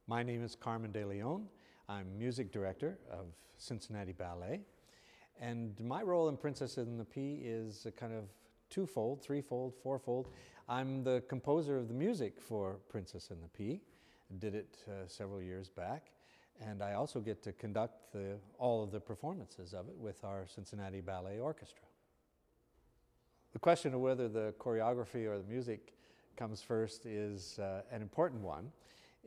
My name is Carmon DeLeone. I'm music director of Cincinnati Ballet. And my role in Princess and the Pea is a kind of twofold, threefold, fourfold. I'm the composer of the music for Princess and the Pea. Did it several years back. And I also get to conduct all of the performances of it with our Cincinnati Ballet Orchestra. The question of whether the choreography or the music comes first is an important one.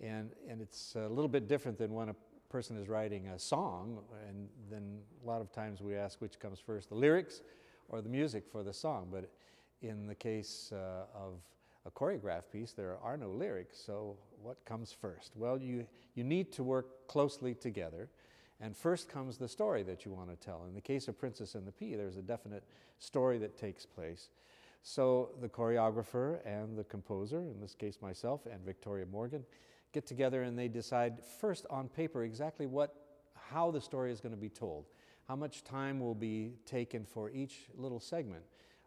And it's a little bit different than when a person is writing a song, and then a lot of times we ask which comes first, the lyrics or the music for the song. But in the case of a choreographed piece, there are no lyrics, so what comes first? Well, you need to work closely together, and first comes the story that you want to tell. In the case of Princess and the Pea, there's a definite story that takes place. So the choreographer and the composer, in this case myself and Victoria Morgan, get together and they decide first on paper exactly how the story is going to be told, how much time will be taken for each little segment.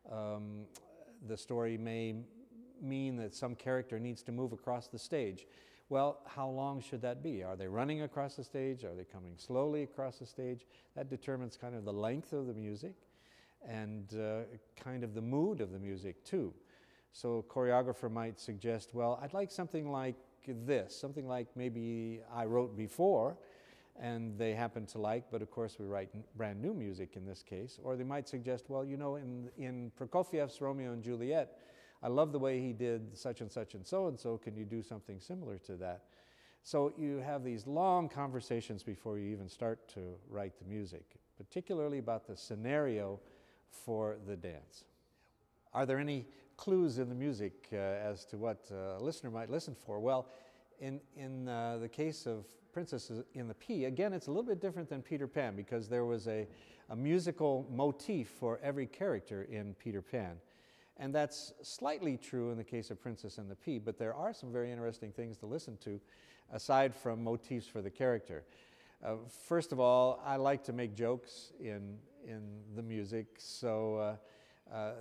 The story may mean that some character needs to move across the stage. Well, how long should that be? Are they running across the stage? Are they coming slowly across the stage? That determines kind of the length of the music and kind of the mood of the music too. So a choreographer might suggest, well, I'd like something like this, something like maybe I wrote before and they happen to like, but of course we write brand new music in this case. Or they might suggest, well, you know, in Prokofiev's Romeo and Juliet, I love the way he did such and such and so, can you do something similar to that? So you have these long conversations before you even start to write the music, particularly about the scenario for the dance. Are there any clues in the music as to what a listener might listen for? Well, in the case of Princess in the Pea, again, it's a little bit different than Peter Pan because there was a musical motif for every character in Peter Pan. And that's slightly true in the case of Princess and the Pea, but there are some very interesting things to listen to aside from motifs for the character. First of all, I like to make jokes in the music, so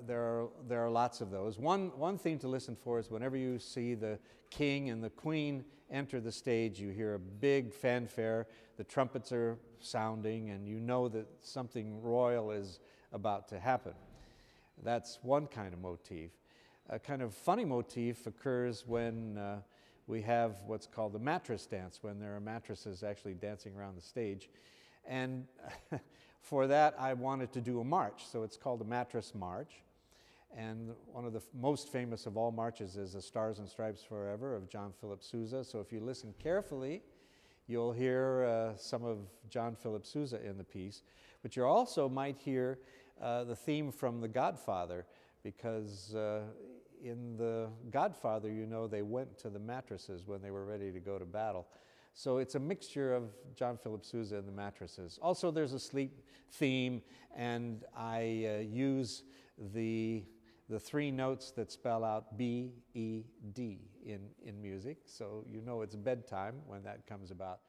there are lots of those. One theme to listen for is whenever you see the king and the queen enter the stage, you hear a big fanfare, the trumpets are sounding, and you know that something royal is about to happen. That's one kind of motif. A kind of funny motif occurs when we have what's called the mattress dance, when there are mattresses actually dancing around the stage. And for that, I wanted to do a march, so it's called a mattress march. And one of the most famous of all marches is the Stars and Stripes Forever of John Philip Sousa. So if you listen carefully, you'll hear some of John Philip Sousa in the piece. But you also might hear the theme from The Godfather, because in The Godfather, you know, they went to the mattresses when they were ready to go to battle. So it's a mixture of John Philip Sousa and the mattresses. Also, there's a sleep theme, and I use the three notes that spell out B, E, D in music. So you know it's bedtime when that comes about.